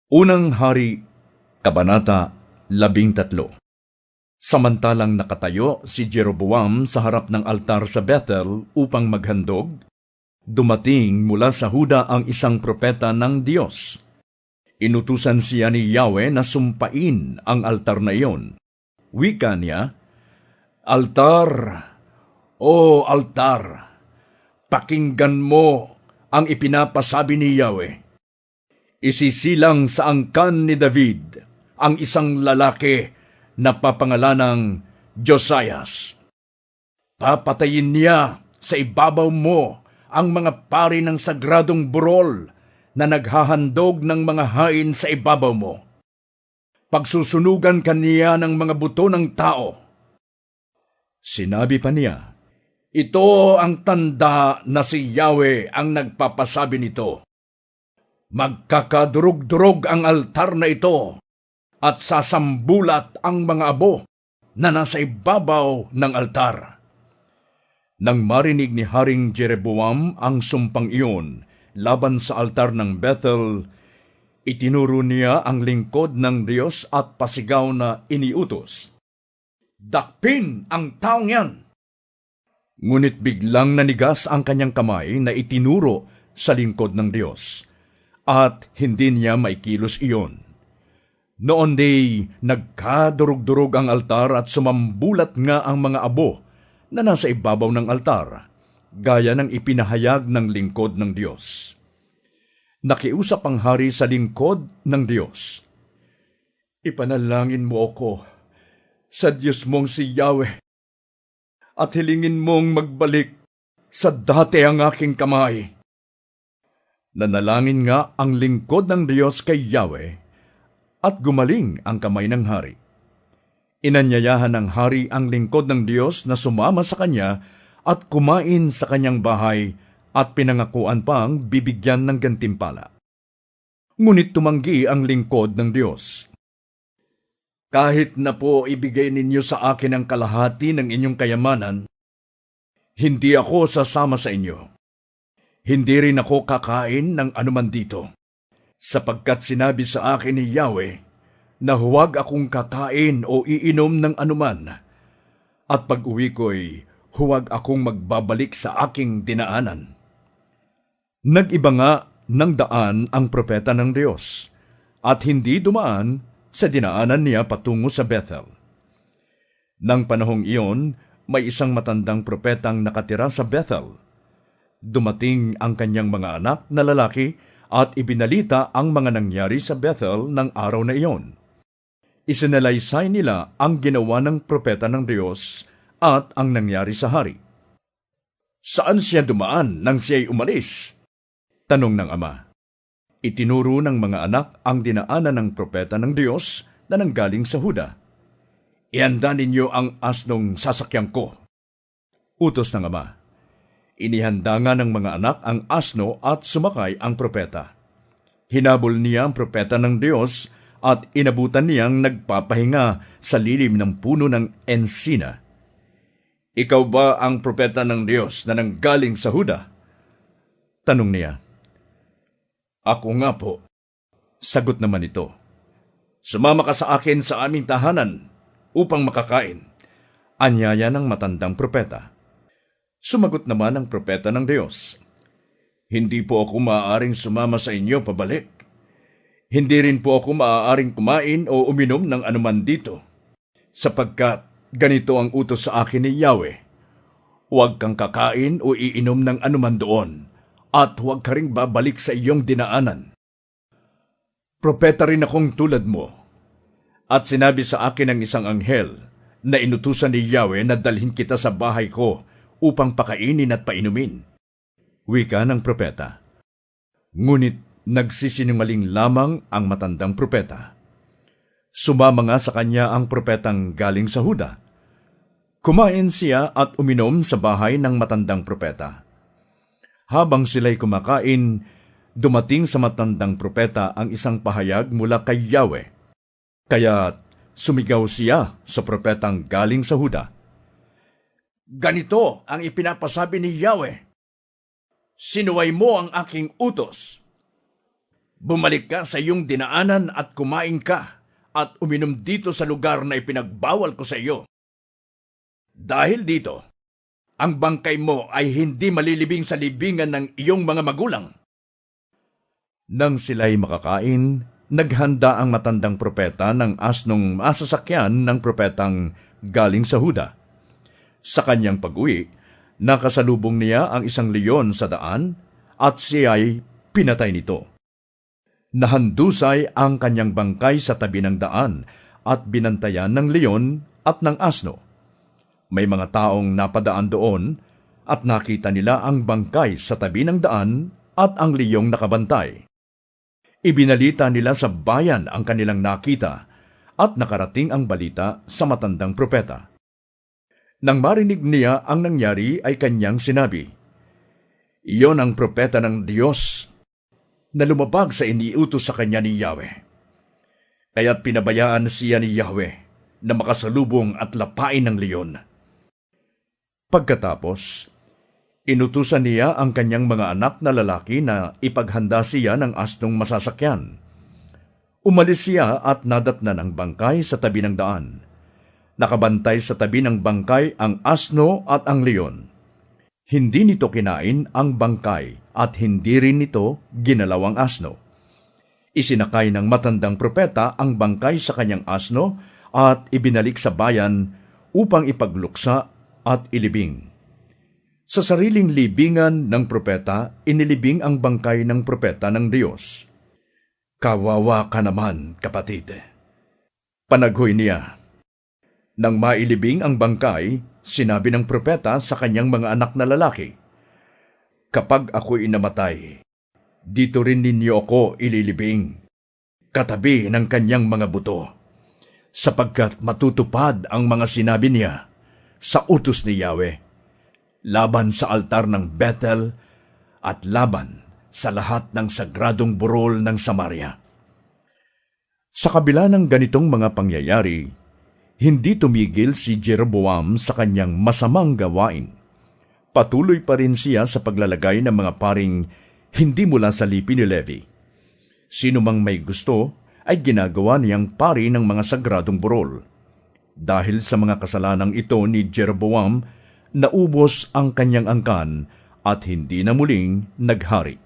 Unang Hari, Kabanata 13. Samantalang nakatayo si Jeroboam sa harap ng altar sa Bethel upang maghandog, dumating mula sa Huda ang isang propeta ng Diyos. Inutusan siya ni Yahweh na sumpain ang altar na iyon. Wika niya, "Altar, o altar, pakinggan mo ang ipinapasabi ni Yahweh. Isisilang sa angkan ni David ang isang lalaki na papangalanang Josias. Papatayin niya sa ibabaw mo ang mga pari ng sagradong burol na naghahandog ng mga hain sa ibabaw mo. Pagsusunugan kaniya ng mga buto ng tao." Sinabi pa niya, "Ito ang tanda na si Yahweh ang nagpapasabi nito. Magkakadurog-durog ang altar na ito at sasambulat ang mga abo na nasa ibabaw ng altar." Nang marinig ni Haring Jeroboam ang sumpang iyon laban sa altar ng Bethel, itinuro niya ang lingkod ng Diyos at pasigaw na iniutos, "Dakpin ang taong yan!" Ngunit biglang nanigas ang kanyang kamay na itinuro sa lingkod ng Diyos, at hindi niya maikilos iyon. Noon day nagkadurog-durog ang altar at sumambulat nga ang mga abo na nasa ibabaw ng altar, gaya ng ipinahayag ng lingkod ng Diyos. Nakiusap ang hari sa lingkod ng Diyos, "Ipanalangin mo ako sa Diyos mong si Yahweh at hilingin mong magbalik sa dati ang aking kamay." Nanalangin nga ang lingkod ng Diyos kay Yahweh at gumaling ang kamay ng hari. Inanyayahan ng hari ang lingkod ng Diyos na sumama sa kanya at kumain sa kanyang bahay at pinangakuan pang bibigyan ng gantimpala. Ngunit tumanggi ang lingkod ng Diyos. "Kahit na po ibigay ninyo sa akin ang kalahati ng inyong kayamanan, hindi ako sasama sa inyo. Hindi rin ako kakain ng anuman dito, sapagkat sinabi sa akin ni Yahweh na huwag akong kakain o iinom ng anuman, at pag-uwi ko'y huwag akong magbabalik sa aking dinaanan." Nag-iba nga ng daan ang propeta ng Diyos, at hindi dumaan sa dinaanan niya patungo sa Bethel. Nang panahong iyon, may isang matandang propetang nakatira sa Bethel. Dumating ang kanyang mga anak na lalaki at ibinalita ang mga nangyari sa Bethel ng araw na iyon. Isinalaysay nila ang ginawa ng propeta ng Diyos at ang nangyari sa hari. "Saan siya dumaan nang siya'y umalis?" tanong ng ama. Itinuro ng mga anak ang dinaanan ng propeta ng Diyos na nanggaling sa Huda. "Ihanda ninyo ang asnong sasakyan ko," utos ng ama. Inihanda nga ng mga anak ang asno at sumakay ang propeta. Hinabol niya ang propeta ng Diyos at inabutan niyang nagpapahinga sa lilim ng puno ng ensina. "Ikaw ba ang propeta ng Diyos na nanggaling sa Huda?" tanong niya. "Ako nga po," sagot naman ito. "Sumama ka sa akin sa aming tahanan upang makakain," anyaya ng matandang propeta. Sumagot naman ang propeta ng Diyos, "Hindi po ako maaaring sumama sa inyo pabalik. Hindi rin po ako maaaring kumain o uminom ng anuman dito, sapagkat ganito ang utos sa akin ni Yahweh, huwag kang kakain o iinom ng anuman doon, at huwag ka ring babalik sa iyong dinaanan. Propeta rin akong tulad mo, at sinabi sa akin ng isang anghel na inutusan ni Yahweh na dalhin kita sa bahay ko upang pakainin at painumin." Wika ng propeta. Ngunit nagsisinungaling lamang ang matandang propeta. Sumama nga sa kanya ang propetang galing sa Huda. Kumain siya at uminom sa bahay ng matandang propeta. Habang sila'y kumakain, dumating sa matandang propeta ang isang pahayag mula kay Yahweh. Kaya sumigaw siya sa propetang galing sa Huda, "Ganito ang ipinapasabi ni Yahweh, sinuway mo ang aking utos. Bumalik ka sa iyong dinaanan at kumain ka at uminom dito sa lugar na ipinagbawal ko sa iyo. Dahil dito, ang bangkay mo ay hindi malilibing sa libingan ng iyong mga magulang." Nang sila'y makakain, naghanda ang matandang propeta ng asnong masasakyan ng propetang galing sa Huda. Sa kanyang pag-uwi, nakasalubong niya ang isang leon sa daan at siya'y pinatay nito. Nahandusay ang kanyang bangkay sa tabi ng daan at binantayan ng leon at ng asno. May mga taong napadaan doon at nakita nila ang bangkay sa tabi ng daan at ang leyong nakabantay. Ibinalita nila sa bayan ang kanilang nakita at nakarating ang balita sa matandang propeta. Nang marinig niya ang nangyari ay kanyang sinabi, "Iyon ang propeta ng Diyos na lumabag sa iniutos sa kanya ni Yahweh. Kaya't pinabayaan siya ni Yahweh na makasalubong at lapain ng leon." Pagkatapos, inutusan niya ang kanyang mga anak na lalaki na ipaghanda siya ng asnong masasakyan. Umalis siya at nadatnan ang bangkay sa tabi ng daan. Nakabantay sa tabi ng bangkay ang asno at ang leon. Hindi nito kinain ang bangkay at hindi rin nito ginalaw ang asno. Isinakay ng matandang propeta ang bangkay sa kanyang asno at ibinalik sa bayan upang ipagluksa at ilibing. Sa sariling libingan ng propeta, inilibing ang bangkay ng propeta ng Diyos. "Kawawa ka naman, kapatid." Panaghoy niya. Nang mailibing ang bangkay, sinabi ng propeta sa kanyang mga anak na lalaki, "Kapag ako'y namatay, dito rin ninyo ako ililibing, katabi ng kanyang mga buto, sapagkat matutupad ang mga sinabi niya sa utos ni Yahweh, laban sa altar ng Bethel at laban sa lahat ng sagradong burol ng Samaria." Sa kabila ng ganitong mga pangyayari, hindi tumigil si Jeroboam sa kanyang masamang gawain. Patuloy pa rin siya sa paglalagay ng mga paring hindi mula sa lipi ni Levi. Sino mang may gusto ay ginagawa niyang pari ng mga sagradong burol. Dahil sa mga kasalanang ito ni Jeroboam, naubos ang kanyang angkan at hindi na muling naghari.